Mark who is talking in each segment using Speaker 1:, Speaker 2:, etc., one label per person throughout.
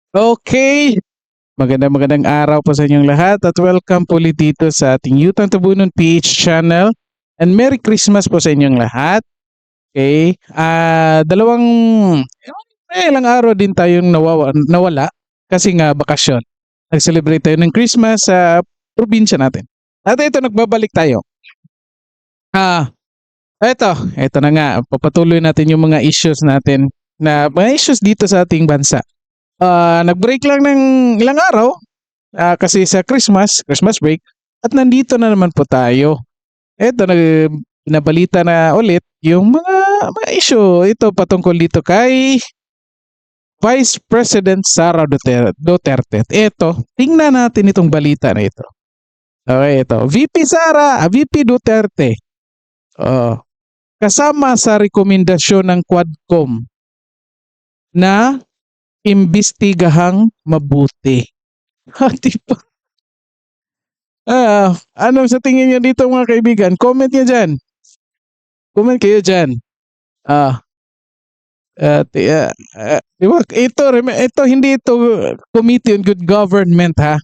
Speaker 1: Okay, magandang araw po sa inyong lahat at welcome po ulit dito sa ating Utang Tabunon PH channel and Merry Christmas po sa inyong lahat. Okay, dalawang ilang araw din tayong nawala kasi nga bakasyon. Nag-celebrate tayo ng Christmas sa probinsya natin. At ito nagbabalik tayo. Ah, eto na nga, papatuloy natin yung mga issues natin na mga issues dito sa ating bansa. Nag-break lang ng ilang araw kasi sa Christmas break at nandito na naman po tayo. Eto binabalita na ulit yung mga issue ito patungkol dito kay Vice President Sara Duterte. Eto, tingnan natin itong balita na ito. Okay, ito. VP Duterte. Oh, kasama sa rekomendasyon ng Quadcom na imbestigahang mabuti. Diba? Ano sa tingin niyo dito mga kaibigan? Comment niyo dyan. Comment kayo dyan. Di ba? Ito hindi ito Committee on Good Government ha.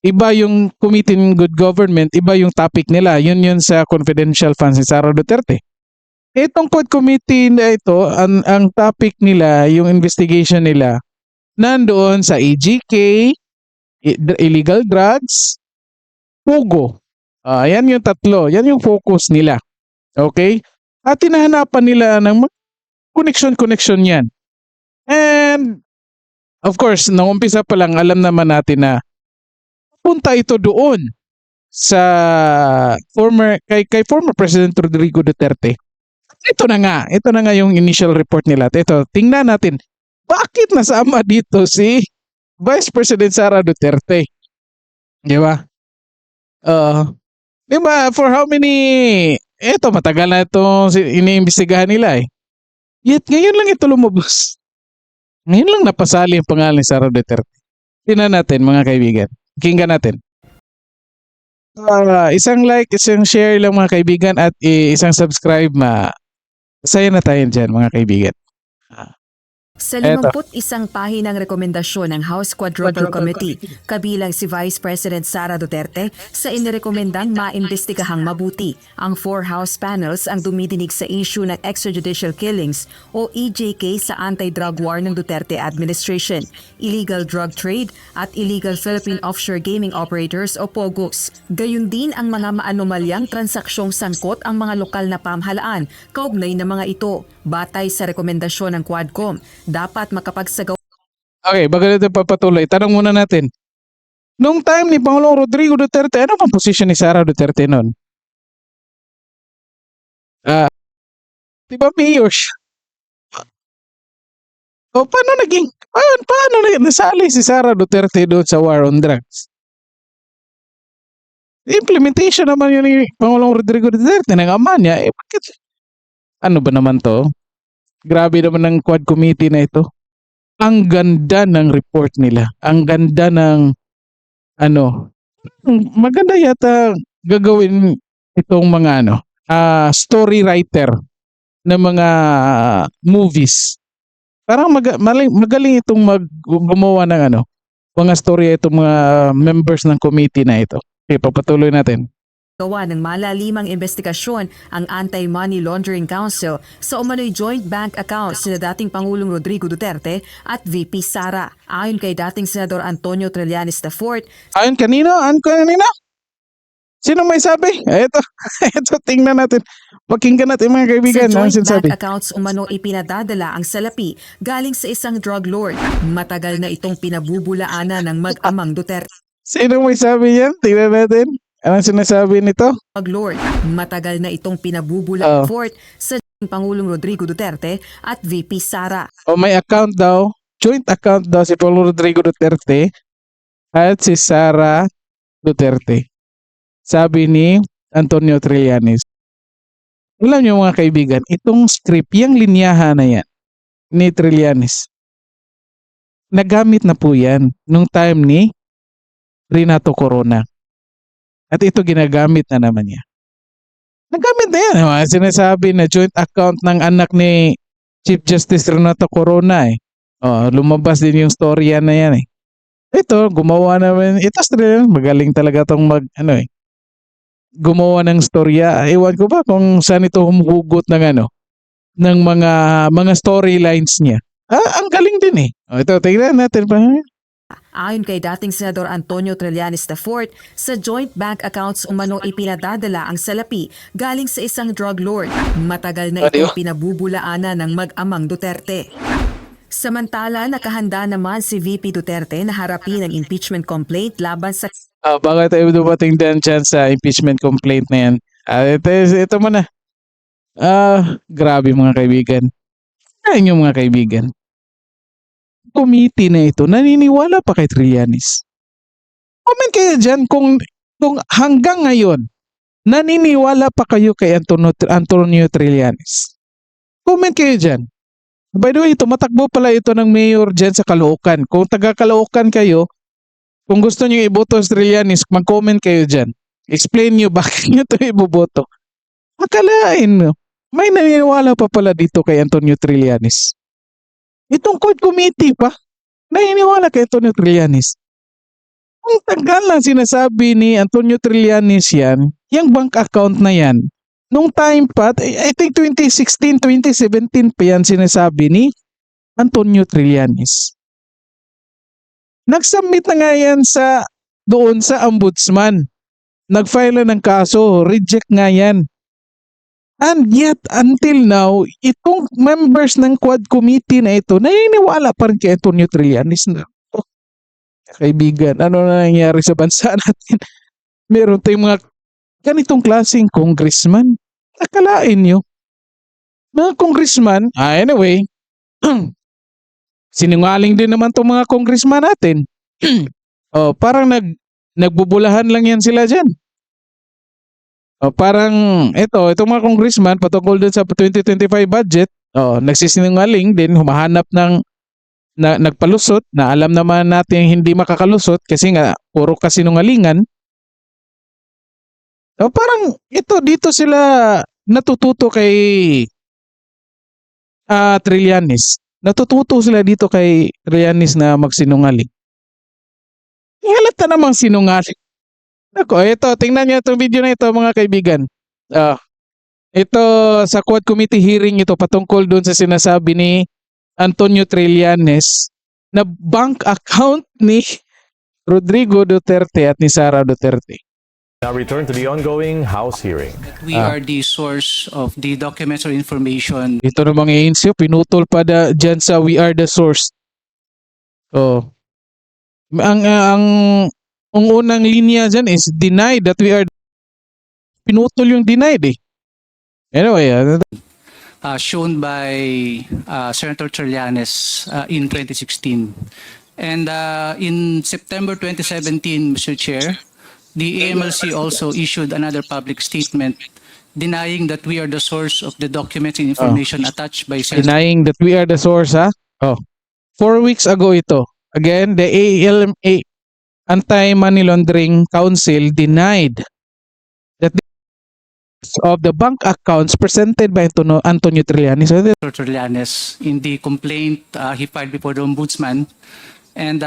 Speaker 1: Iba yung Committee on Good Government, iba yung topic nila. Yun sa confidential funds ni Sara Duterte. Itong Code Committee na ito, ang topic nila, yung investigation nila, nandoon sa EGK, illegal drugs, Pogo. Yan yung tatlo. Yan yung focus nila. Okay? At hinahanapan nila ng connection yan. And, of course, nung umpisa pa lang, alam naman natin na punta ito doon sa kay former President Rodrigo Duterte. Ito na nga yung initial report nila. Ito, tingnan natin, bakit nasama dito si Vice President Sara Duterte? Di ba? Di ba, for how many, eto matagal na ito iniimbestigahan nila eh. Yet ngayon lang ito lumabas. Ngayon lang napasali ang pangalan ni Sara Duterte. Tingnan natin mga kaibigan. Kinggan natin. Isang like, isang share lang mga kaibigan at isang subscribe. Masaya na tayo dyan mga kaibigan.
Speaker 2: Sa 51 pahinang rekomendasyon ng House Quadruple Committee, kabilang si Vice President Sara Duterte, sa inirekomendang maimbestigahang mabuti ang 4 House panels ang dumidinig sa issue ng extrajudicial killings o EJK sa anti-drug war ng Duterte administration, illegal drug trade at illegal Philippine offshore gaming operators o POGOs. Gayun din ang mga maanomalyang transaksyong sangkot ang mga lokal na pamahalaan kaugnay ng mga ito, batay sa rekomendasyon ng Quadcom. Dapat makapagsagawa.
Speaker 1: Okay, bago natin papatuloy, tanong muna natin. Nung time ni Pangulong Rodrigo Duterte, ano pang posisyon ni Sara Duterte noon? Diba mayor siya? O paano nasali si Sara Duterte doon sa war on drugs? Implementation naman yun ni Pangulong Rodrigo Duterte ng ama niya. Bakit? Ano ba naman to? Grabe naman ng Quad Committee na ito. Ang ganda ng report nila. Ang ganda ng maganda yata gagawin itong mga story writer ng mga movies. Parang magaling itong gumawa ng mga story itong mga members ng committee na ito. Okay, papatuloy natin.
Speaker 2: Gawa ng malalimang investigasyon ang Anti-Money Laundering Council sa umano'y joint bank accounts ni dating Pangulong Rodrigo Duterte at VP Sara. Ayon kay dating Senador Antonio Trillanes IV.
Speaker 1: Ayon kanino? Sino may sabi? Ito tingnan natin. Pakinggan natin mga kaibigan.
Speaker 2: Sa joint bank accounts umano ipinadadala ang salapi galing sa isang drug lord. Matagal na itong pinabubulaanan ng mag-amang Duterte.
Speaker 1: Sino may sabi yan? Tingnan natin. Anong sinasabi nito?
Speaker 2: Drug lord. Matagal na itong pinabubulaanan sa Pangulong Rodrigo Duterte at VP Sara.
Speaker 1: May account daw. Joint account daw si Pangulong Rodrigo Duterte at si Sara Duterte. Sabi ni Antonio Trillanes. Alam niyo mga kaibigan, itong script, yung linyahan na yan ni Trillanes, nagamit na po yan nung time ni Renato Corona. At ito ginagamit na naman niya. Nagamit na yan. Sinasabi na joint account ng anak ni Chief Justice Renato Corona eh. Lumabas din yung storya na yan eh. Ito, gumawa naman. Ito, magaling talaga tong gumawa ng storya. Ewan ko ba kung saan ito humuhugot ng ng mga storylines niya. Ang galing din eh. Ito, tingnan natin pa.
Speaker 2: Ayon kay dating Senador Antonio Trillanes IV, sa joint bank accounts umano ipinadadala ang salapi galing sa isang drug lord. Matagal na itong pinabubulaanan ng mag-amang Duterte. Samantala, nakahanda naman si VP Duterte na harapin ang impeachment complaint laban sa
Speaker 1: Bakit tayo dumating dyan sa impeachment complaint na yan? Ito muna. Grabe mga kaibigan. Ayan yung mga kaibigan. Committee na ito, naniniwala pa kay Trillanes. Comment kayo dyan kung hanggang ngayon, naniniwala pa kayo kay Antonio Trillanes. Comment kayo dyan. By the way, tumatakbo pala ito ng mayor dyan sa Caloocan. Kung taga Caloocan kayo, kung gusto niyo iboto si Trillanes, mag-comment kayo dyan. Explain niyo bakit niyo ito iboboto. Akalain mo, may naniniwala pa pala dito kay Antonio Trillanes. Itong code committee pa, naniniwala kay Antonio Trillanes. Ang tagal lang sinasabi ni Antonio Trillanes yan, yung bank account na yan, nung time pa, I think 2016, 2017 pa yan sinasabi ni Antonio Trillanes. Nag-submit na nga yan doon sa ombudsman. Nag-file na ng kaso, reject nga yan. And yet, until now, itong members ng Quad Committee na ito, naniniwala pa rin kay Antonio Trillanes na, kaibigan, ano na nangyari sa bansa natin? Meron tayong mga ganitong klaseng congressman. Akalain nyo. Mga congressman, anyway, sinungaling din naman itong mga congressman natin. Parang nagbubulahan lang yan sila dyan. Parang itong mga congressman patungkol dun sa 2025 budget, nagsisinungaling din, humahanap ng nagpalusot na alam naman natin hindi makakalusot kasi nga puro kasinungalingan. Parang dito sila natututo kay Trillanes. Natututo sila dito kay Trillanes na magsinungaling. Halata namang sinungaling. Ako, tingnan niyo itong video na ito mga kaibigan. Ito sa Quad Committee hearing ito patungkol doon sa sinasabi ni Antonio Trillanes na bank account ni Rodrigo Duterte at ni Sara Duterte.
Speaker 3: Now return to the ongoing House hearing.
Speaker 4: We are the source of the documents or information.
Speaker 1: Ito namang ANC, pinutol pa dyan sa we are the source. Ang unang linya dyan is deny that we are. Pinutol yung denied eh. Anyway,
Speaker 4: Shown by Senator Trillanes in 2016. And in September 2017, Mr. Chair, the AMLC also issued another public statement denying that we are the source of the documents and information attached by Senator.
Speaker 1: denying that we are the source, ha? 4 weeks ago ito. Again, the Anti-Money Laundering Council denied that of the bank accounts presented by Antonio Trillanes.
Speaker 4: Trillanes in the complaint he filed before the Ombudsman. And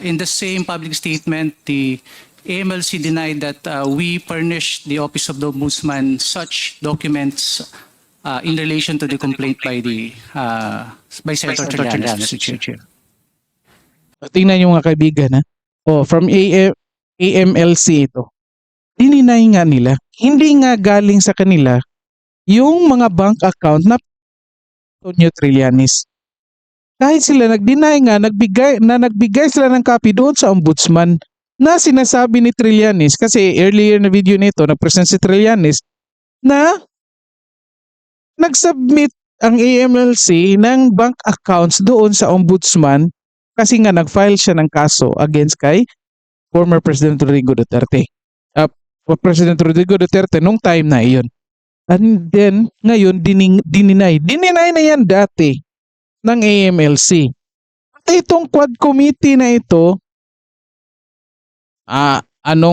Speaker 4: in the same public statement, the AMLC denied that we furnished the Office of the Ombudsman such documents in relation to the complaint by Senator Trillanes, Mr. Chair.
Speaker 1: Tingnan nyo mga kaibigan, ha? From AMLC ito. Dininay nga nila. Hindi nga galing sa kanila yung mga bank account na Antonio Trillanes. Kahit sila nag-deny nga, nagbigay sila ng copy doon sa ombudsman na sinasabi ni Trillanes, kasi earlier na video nito, nag-present si Trillanes na nag-submit ang AMLC ng bank accounts doon sa ombudsman kasi nga nag-file siya ng kaso against kay former President Rodrigo Duterte. President Rodrigo Duterte nung time na iyon. And then, ngayon, dininay. Dininay na yan dati ng AMLC. At itong Quad Committee na ito,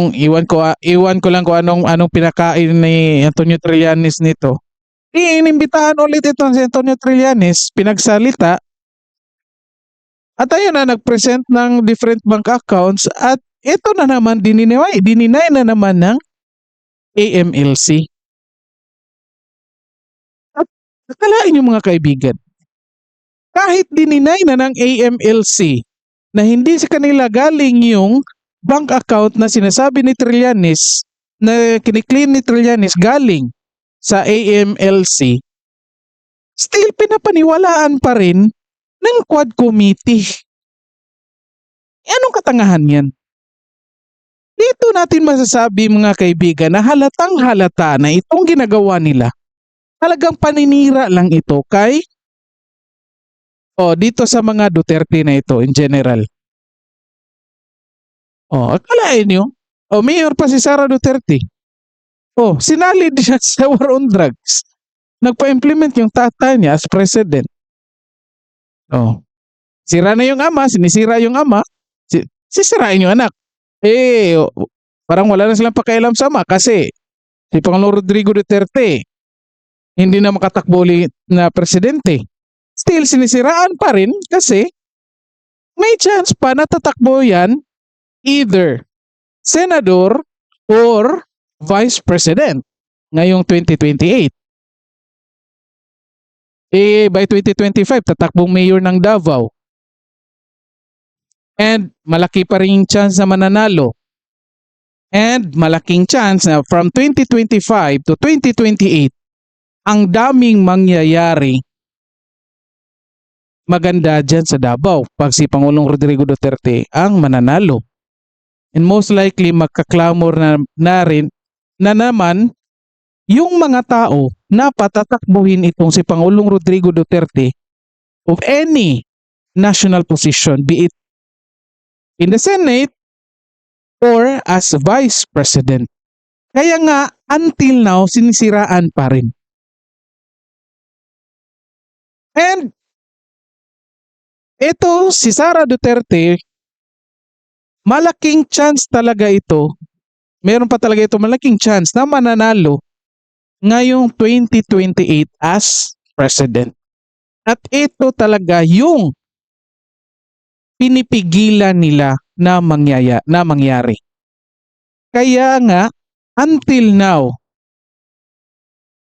Speaker 1: iwan ko lang kung anong pinakain ni Antonio Trillanes nito. Inimbitahan ulit ito si Antonio Trillanes, pinagsalita, At ayun na, nag-present ng different bank accounts at ito na naman, dininay na naman ng AMLC. At akalain niyo mga kaibigan, kahit dininay na ng AMLC na hindi sa kanila galing yung bank account na sinasabi ni Trillanes, na kiniklaim ni Trillanes galing sa AMLC, still pinapaniwalaan pa rin ng Quad Committee. Anong katangahan yan? Dito natin masasabi mga kaibigan na halatang halata na itong ginagawa nila, talagang paninira lang ito kay dito sa mga Duterte na ito in general. Akalain nyo, mayor pa si Sara Duterte. Sinalid siya sa war on drugs. Nagpa-implement yung tatay niya as president. Sira na yung ama, sinisira yung ama, sisirain yung anak. Parang wala na silang pakialam sa ama kasi si Pangulong Rodrigo Duterte hindi na makatakbo ulit na presidente. Still sinisiraan pa rin kasi may chance pa na tatakbo yan either senador or vice president ngayong 2028. By 2025, tatakbong mayor ng Davao. And malaki pa rin yung chance na mananalo. And malaking chance na from 2025 to 2028, ang daming mangyayari maganda dyan sa Davao pag si Pangulong Rodrigo Duterte ang mananalo. And most likely magkaklamor na rin na naman yung mga tao na patatakbuhin itong si Pangulong Rodrigo Duterte of any national position, be it in the Senate or as Vice President. Kaya nga, until now, sinisiraan pa rin. And ito, si Sara Duterte, malaking chance talaga ito, meron pa talaga ito malaking chance na mananalo ngayong 2028 as President. At ito talaga yung pinipigilan nila na mangyari. Kaya nga, until now,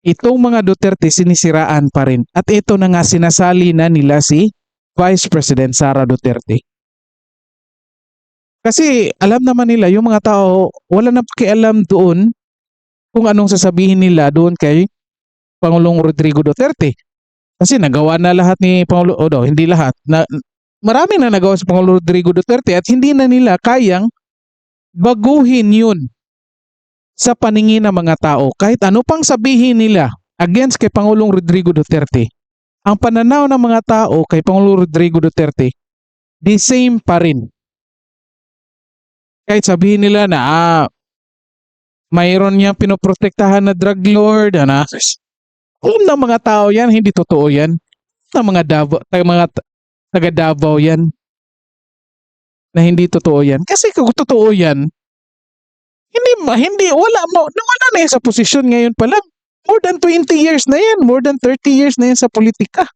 Speaker 1: itong mga Duterte sinisiraan pa rin. At ito na nga sinasali na nila si Vice President Sara Duterte. Kasi alam naman nila, yung mga tao, wala na pakialam doon kung anong sasabihin nila doon kay Pangulong Rodrigo Duterte. Kasi nagawa na lahat ni Pangulo, hindi lahat, marami na nagawa si Pangulong Rodrigo Duterte at hindi na nila kayang baguhin yun sa paningin ng mga tao. Kahit ano pang sabihin nila against kay Pangulong Rodrigo Duterte, ang pananaw ng mga tao kay Pangulong Rodrigo Duterte, the same pa rin. Kahit sabihin nila na mayroon niyang pinoprotektahan na drug lord, alam ng mga tao yan, hindi totoo yan. Ng mga taga Davao yan na hindi totoo yan. Kasi kung totoo yan, nawala na yan sa posisyon ngayon pa lang. More than 20 years na yan, more than 30 years na yan sa politika.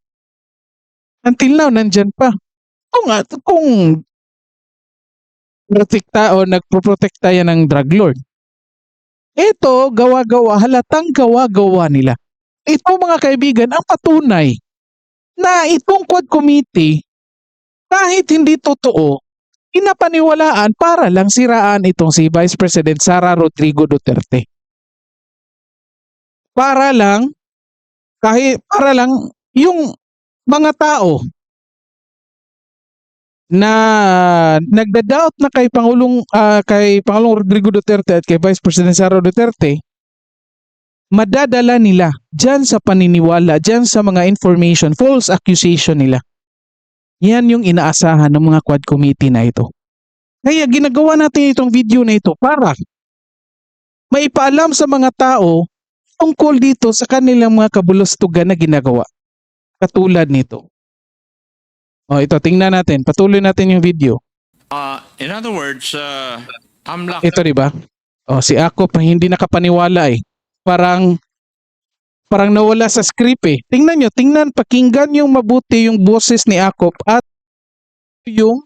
Speaker 1: Until now, nandyan pa. Kung protekta o nagproprotekta yan ng drug lord, ito, halatang gawa-gawa nila. Ito mga kaibigan, ang patunay na itong Quad Committee, kahit hindi totoo, pinapaniwalaan para lang siraan itong si Vice President Sara Rodrigo Duterte. Para lang yung mga tao na nagda-doubt na kay Pangulong Rodrigo Duterte at kay Vice President Sara Duterte, madadala nila dyan sa paniniwala, dyan sa mga information, false accusation nila. Yan yung inaasahan ng mga Quad Committee na ito. Kaya ginagawa natin itong video na ito para maipaalam sa mga tao tungkol dito sa kanilang mga kabulustugan na ginagawa. Katulad nito. Ito, tingnan natin. Patuloy natin yung video.
Speaker 5: In other words, AMLAC
Speaker 1: Ito, diba? Si Akop hindi nakapaniwala eh. Parang nawala sa script eh. Tingnan nyo, pakinggan yung mabuti yung boses ni Akop at yung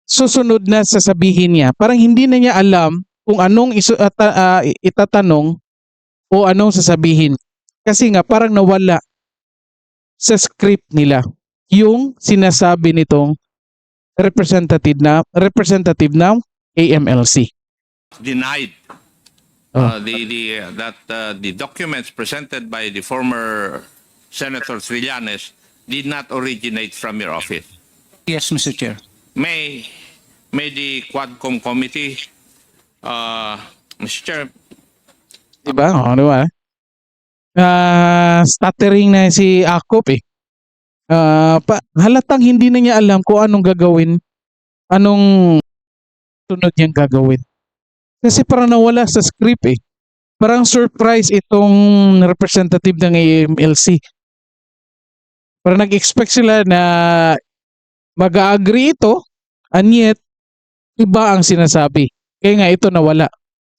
Speaker 1: susunod na sasabihin niya. Parang hindi na niya alam kung anong itatanong o anong sasabihin. Kasi nga parang nawala sa script nila yung sinasabi nitong representative ng AMLC.
Speaker 5: Denied the documents presented by the former Senator Trillanes did not originate from your office.
Speaker 4: Yes, Mr. Chair.
Speaker 5: May the Quadcom committee, Mr. Chair,
Speaker 1: Diba? O, diba? Stuttering na si Akop eh. Halatang hindi na niya alam kung anong gagawin, anong sunod niyang gagawin. Kasi parang nawala sa script eh. Parang surprise itong representative ng AMLC. Parang nag-expect sila na mag-agree ito, and yet, iba ang sinasabi. Kaya nga ito nawala.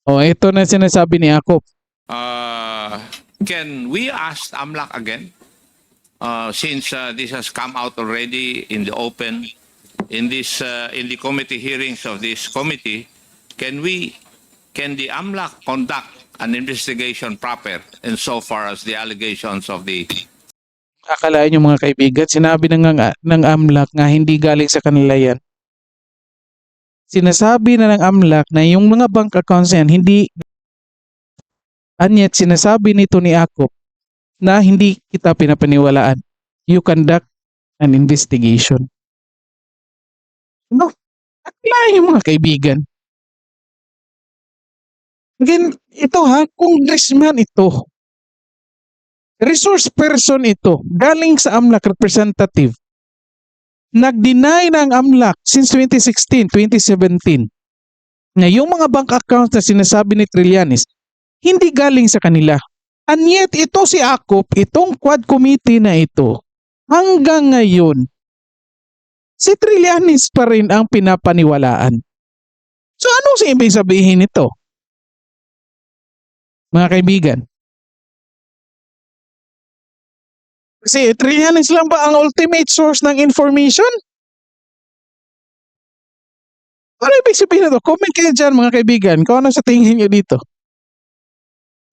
Speaker 1: O, ito na sinasabi ni Akop.
Speaker 5: can we ask AMLAC again? Since this has come out already in the open, in the committee hearings of this committee, can the AMLAC conduct an investigation proper insofar as the allegations of the
Speaker 1: Akalain yung mga kaibigan, sinabi ng AMLAC nga hindi galing sa kanila yan. Sinasabi na ng AMLAC na yung mga bank accounts yan, hindi, anyet sinasabi nito ni Akop na hindi kita pinapaniwalaan. You conduct an investigation. No, akalain yung mga kaibigan. Again, ito ha, congressman ito. Resource person ito, galing sa AMLAC representative. Nag-deny na ang AMLAC since 2016, 2017 na yung mga bank accounts na sinasabi ni Trillanes hindi galing sa kanila. And yet, ito si Akop, itong quad committee na ito, hanggang ngayon, si Trillanes pa rin ang pinapaniwalaan. So, anong ibig sabihin nito? Mga kaibigan, kasi Trillanes lang ba ang ultimate source ng information? Ano ibig sabihin nito? Comment kayo dyan mga kaibigan kung ano sa tingin nyo dito.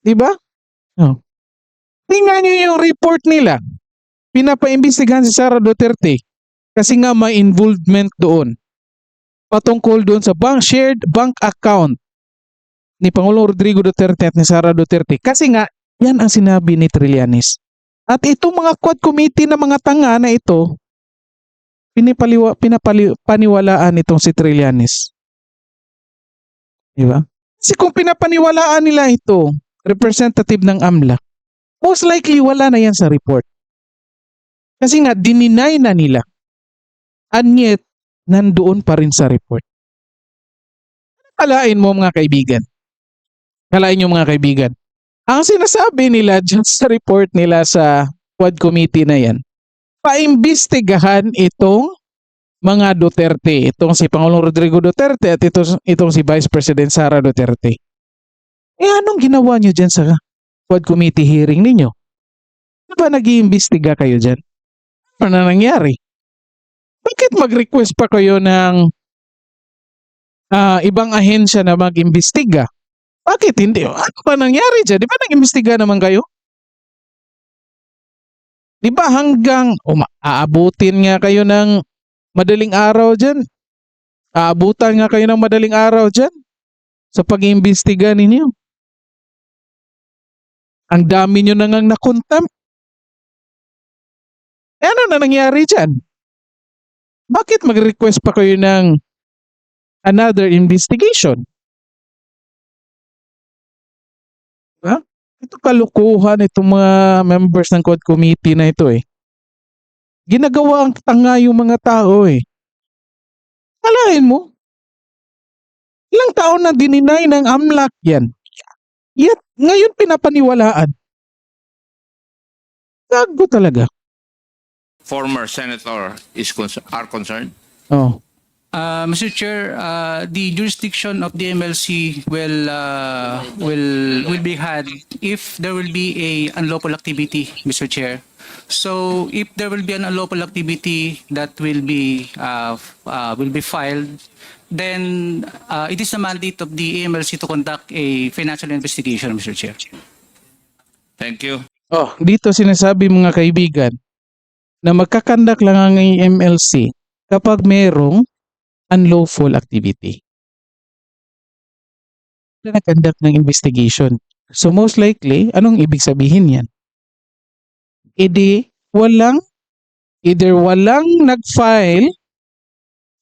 Speaker 1: Diba? Oh. Tingnan nyo yung report nila. Pinapaimbestigahan si Sara Duterte kasi nga may involvement doon. Patungkol doon sa shared bank account ni Pangulong Rodrigo Duterte at ni Sara Duterte. Kasi nga, yan ang sinabi ni Trillanes. At itong mga quad committee na mga tanga na ito, pinapaniwalaan itong si Trillanes. Diba? Kasi kung pinapaniwalaan nila ito, representative ng AMLAC, most likely wala na yan sa report. Kasi nga, dininay na nila. And yet, nandoon pa rin sa report. Kalain mo mga kaibigan. Kalain nyo mga kaibigan. Ang sinasabi nila dyan sa report nila sa quad committee na yan, paimbestigahan itong mga Duterte, itong si Pangulong Rodrigo Duterte at itong si Vice President Sara Duterte. Eh anong ginawa nyo dyan sa quad committee hearing ninyo? Ano ba nag-iimbestiga kayo dyan? Ano na nangyari? Bakit mag-request pa kayo ng ibang ahensya na mag-imbestiga? Bakit hindi? Ano ba nangyari dyan? Di ba nag-imbestiga naman kayo? Di ba hanggang aabutin nga kayo ng madaling araw dyan? Aabutan nga kayo ng madaling araw dyan sa pag-iimbestiga ninyo. Ang dami nyo na ngang nakontempt. Eh, ano na nangyari dyan? Bakit mag-request pa kayo ng another investigation? Ha? Ito kalukuhan itong mga members ng quad committee na ito eh. Ginagawa ang tanga yung mga tao eh. Alahin mo, ilang taon na dininay ng AMLAC yan. Yet, ngayon pinapaniwalaan. Gago talaga.
Speaker 5: former senator are concerned?
Speaker 1: Oh.
Speaker 4: Mr. Chair, the jurisdiction of the MLC will be had if there will be a unlawful activity, Mr. Chair. So if there will be an unlawful activity that will be filed, then it is the mandate of the AMLC to conduct a financial investigation, Mr. Chair.
Speaker 5: Thank you.
Speaker 1: Oh, dito sinasabi mga kaibigan na magkakandak lang ang MLC kapag merong unlawful activity. Na conduct ng investigation. So most likely, anong ibig sabihin yan? Either walang nag-file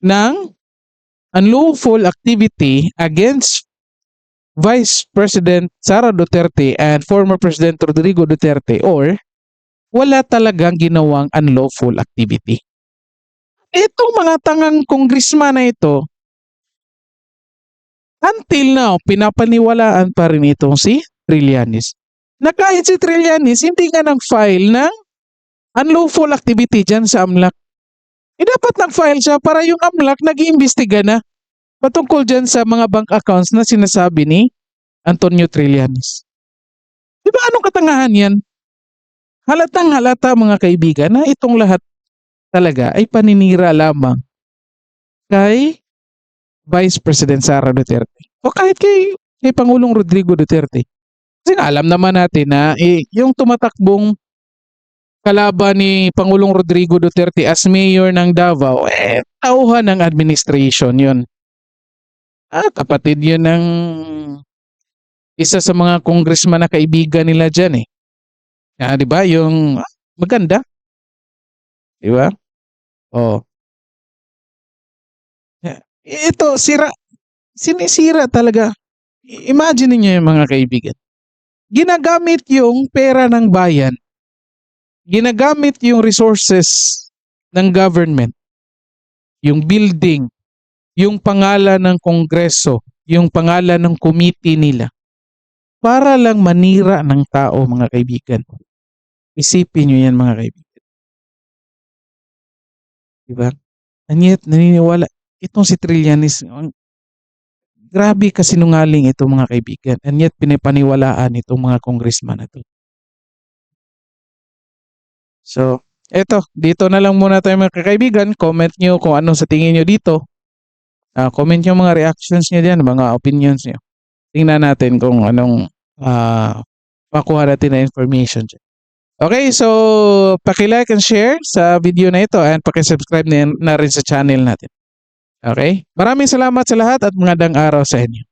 Speaker 1: ng unlawful activity against Vice President Sara Duterte and former President Rodrigo Duterte, or wala talagang ginawang unlawful activity. Itong mga tangang congressman na ito, until now, pinapaniwalaan pa rin itong si Trillanes. Na kahit si Trillanes, hindi nga nag-file ng unlawful activity dyan sa AMLAC. Dapat nag-file siya para yung AMLAC nag-iimbestiga na patungkol dyan sa mga bank accounts na sinasabi ni Antonio Trillanes. Di ba anong katangahan yan? Halatang halata mga kaibigan na itong lahat talaga ay paninira lamang kay Vice President Sara Duterte o kahit kay Pangulong Rodrigo Duterte. Kasi alam naman natin na yung tumatakbong kalaban ni Pangulong Rodrigo Duterte as mayor ng Davao, tauhan ng administration yun. Kapatid yun ng isa sa mga congressman na kaibigan nila dyan eh. Di ba? Yung maganda. Di ba? Oh. Ito, sinisira talaga. Imagine niyo yung mga kaibigan. Ginagamit yung pera ng bayan. Ginagamit yung resources ng government. Yung building. Yung pangalan ng kongreso. Yung pangalan ng committee nila. Para lang manira ng tao, mga kaibigan. Isipin nyo yan, mga kaibigan. Diba? And yet, naniniwala. Itong si Trillanes, grabe kasinungaling ito mga kaibigan. And yet, pinapaniwalaan itong mga congressman na ito. So, eto, dito na lang muna tayo mga kaibigan. Comment nyo kung ano sa tingin nyo dito. Comment nyo mga reactions nyo dyan, mga opinions nyo. Tingnan natin kung anong makuha natin na information dyan. Okay, so paki-like and share sa video na ito and paki-subscribe na rin sa channel natin. Okay? Maraming salamat sa lahat at magandang araw sa inyo.